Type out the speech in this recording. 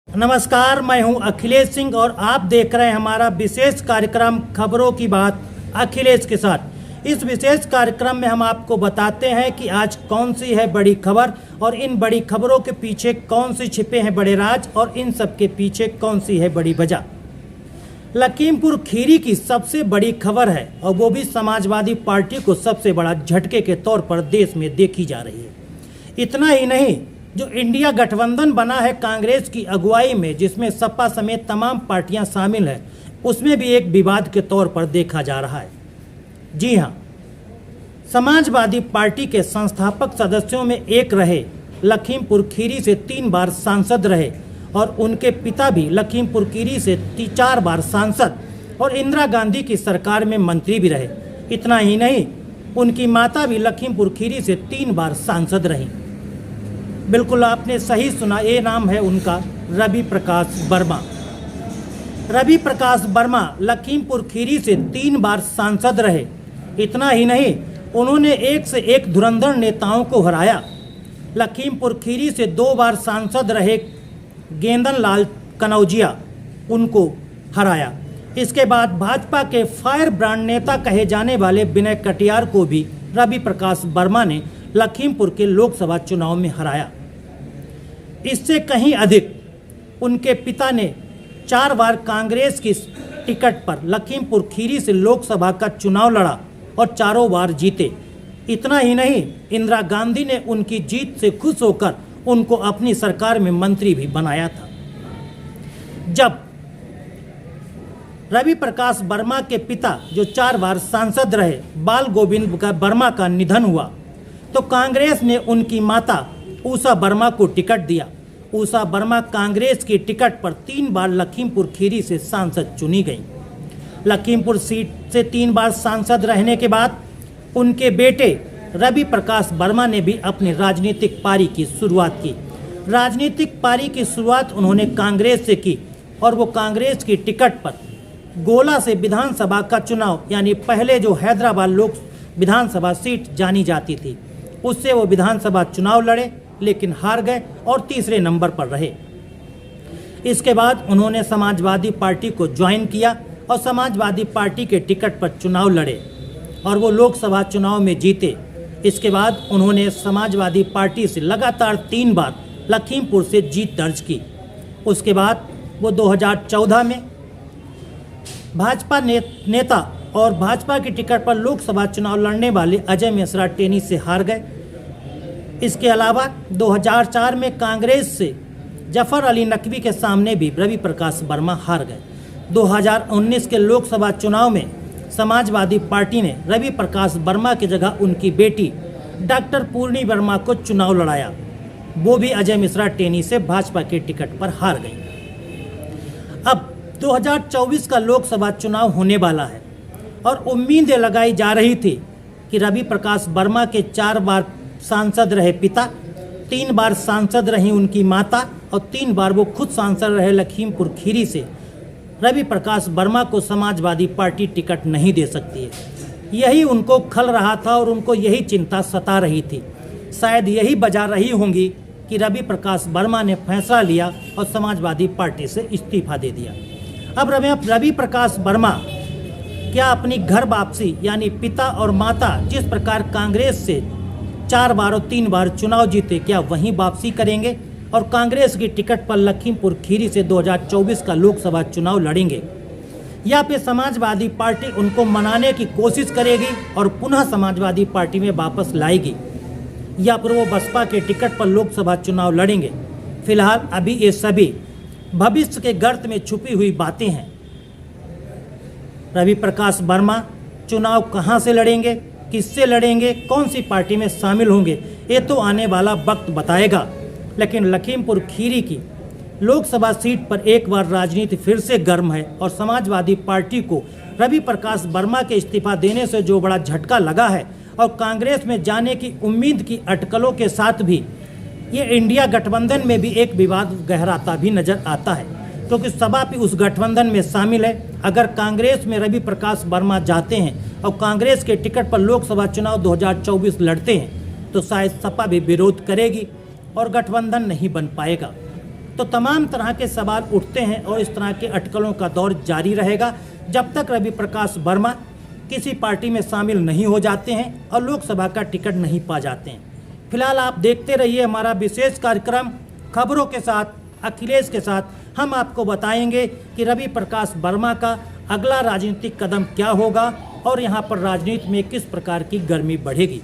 नमस्कार, मैं हूं अखिलेश सिंह और आप देख रहे हैं हमारा विशेष कार्यक्रम खबरों की बात अखिलेश के साथ। इस विशेष कार्यक्रम में हम आपको बताते हैं कि आज कौन सी है बड़ी खबर और इन बड़ी खबरों के पीछे कौन से छिपे हैं बड़े राज और इन सब के पीछे कौन सी है बड़ी वजह। लखीमपुर खीरी की सबसे बड़ी खबर है और वो भी समाजवादी पार्टी को सबसे बड़ा झटके के तौर पर देश में देखी जा रही है। इतना ही नहीं, जो इंडिया गठबंधन बना है कांग्रेस की अगुवाई में, जिसमें सपा समेत तमाम पार्टियां शामिल हैं, उसमें भी एक विवाद के तौर पर देखा जा रहा है। जी हां, समाजवादी पार्टी के संस्थापक सदस्यों में एक रहे, लखीमपुर खीरी से 3 बार सांसद रहे और उनके पिता भी लखीमपुर खीरी से 4 बार सांसद और इंदिरा गांधी की सरकार में मंत्री भी रहे। इतना ही नहीं, उनकी माता भी लखीमपुर खीरी से 3 बार सांसद रहीं। बिल्कुल आपने सही सुना, ये नाम है उनका रवि प्रकाश वर्मा। रवि प्रकाश वर्मा लखीमपुर खीरी से 3 बार सांसद रहे। इतना ही नहीं, उन्होंने एक से एक धुरंधर नेताओं को हराया। लखीमपुर खीरी से 2 बार सांसद रहे गेंदन लाल कनौजिया, उनको हराया। इसके बाद भाजपा के फायर ब्रांड नेता कहे जाने वाले विनय कटियार को भी रवि प्रकाश वर्मा ने लखीमपुर के लोकसभा चुनाव में हराया। इससे कहीं अधिक उनके पिता ने 4 बार कांग्रेस की टिकट पर लखीमपुर खीरी से लोकसभा का चुनाव लड़ा और चारों बार जीते। इतना ही नहीं, इंदिरा गांधी ने उनकी जीत से खुश होकर उनको अपनी सरकार में मंत्री भी बनाया था। जब रवि प्रकाश वर्मा के पिता, जो 4 बार सांसद रहे, बाल गोविंद वर्मा का निधन हुआ तो कांग्रेस ने उनकी माता उषा वर्मा को टिकट दिया। उषा वर्मा कांग्रेस की टिकट पर 3 बार लखीमपुर खीरी से सांसद चुनी गई। लखीमपुर सीट से 3 बार सांसद रहने के बाद उनके बेटे रवि प्रकाश वर्मा ने भी अपनी राजनीतिक पारी की शुरुआत की। राजनीतिक पारी की शुरुआत उन्होंने कांग्रेस से की और वो कांग्रेस की टिकट पर गोला से विधानसभा का चुनाव, यानी पहले जो हैदराबाद लोक विधानसभा सीट जानी जाती थी, उससे वो विधानसभा चुनाव लड़े लेकिन हार गए और तीसरे नंबर पर रहे। इसके बाद उन्होंने समाजवादी पार्टी को ज्वाइन किया और समाजवादी पार्टी के टिकट पर चुनाव लड़े और वो लोकसभा चुनाव में जीते। इसके बाद उन्होंने समाजवादी पार्टी से लगातार 3 बार लखीमपुर से जीत दर्ज की। उसके बाद वो 2014 में भाजपा नेता और भाजपा की टिकट पर लोकसभा चुनाव लड़ने वाले अजय मिश्रा टेनी से हार गए। इसके अलावा 2004 में कांग्रेस से जफर अली नकवी के सामने भी रवि प्रकाश वर्मा हार गए। 2019 के लोकसभा चुनाव में समाजवादी पार्टी ने रवि प्रकाश वर्मा की जगह उनकी बेटी डॉक्टर पूर्णी वर्मा को चुनाव लड़ाया। वो भी अजय मिश्रा टेनी से भाजपा के टिकट पर हार गई। अब 2024 का लोकसभा चुनाव होने वाला है और उम्मीदें लगाई जा रही थी कि रवि प्रकाश वर्मा के 4 बार सांसद रहे पिता, 3 बार सांसद रही उनकी माता और 3 बार वो खुद सांसद रहे लखीमपुर खीरी से, रवि प्रकाश वर्मा को समाजवादी पार्टी टिकट नहीं दे सकती है। यही उनको खल रहा था और उनको यही चिंता सता रही थी। शायद यही वजह रही होंगी कि रवि प्रकाश वर्मा ने फैसला लिया और समाजवादी पार्टी से इस्तीफा दे दिया। अब रवि प्रकाश वर्मा क्या अपनी घर वापसी, यानी पिता और माता जिस प्रकार कांग्रेस से 4 बार और 3 बार चुनाव जीते, क्या वहीं वापसी करेंगे और कांग्रेस की टिकट पर लखीमपुर खीरी से 2024 का लोकसभा चुनाव लड़ेंगे, या फिर समाजवादी पार्टी उनको मनाने की कोशिश करेगी और पुनः समाजवादी पार्टी में वापस लाएगी, या फिर वो बसपा के टिकट पर लोकसभा चुनाव लड़ेंगे। फिलहाल अभी ये सभी भविष्य के गर्त में छुपी हुई बातें हैं। रवि प्रकाश वर्मा चुनाव कहां से लड़ेंगे, किससे लड़ेंगे, कौन सी पार्टी में शामिल होंगे, ये तो आने वाला वक्त बताएगा। लेकिन लखीमपुर खीरी की लोकसभा सीट पर एक बार राजनीति फिर से गर्म है और समाजवादी पार्टी को रवि प्रकाश वर्मा के इस्तीफा देने से जो बड़ा झटका लगा है और कांग्रेस में जाने की उम्मीद की अटकलों के साथ भी ये इंडिया गठबंधन में भी एक विवाद गहराता भी नजर आता है, क्योंकि सपा भी उस गठबंधन में शामिल है। अगर कांग्रेस में रवि प्रकाश वर्मा जाते हैं और कांग्रेस के टिकट पर लोकसभा चुनाव 2024 लड़ते हैं तो शायद सपा भी विरोध करेगी और गठबंधन नहीं बन पाएगा। तो तमाम तरह के सवाल उठते हैं और इस तरह के अटकलों का दौर जारी रहेगा जब तक रवि प्रकाश वर्मा किसी पार्टी में शामिल नहीं हो जाते हैं और लोकसभा का टिकट नहीं पा जाते हैं। फिलहाल आप देखते रहिए हमारा विशेष कार्यक्रम खबरों के साथ अखिलेश के साथ। हम आपको बताएंगे कि रवि प्रकाश वर्मा का अगला राजनीतिक कदम क्या होगा और यहाँ पर राजनीति में किस प्रकार की गर्मी बढ़ेगी।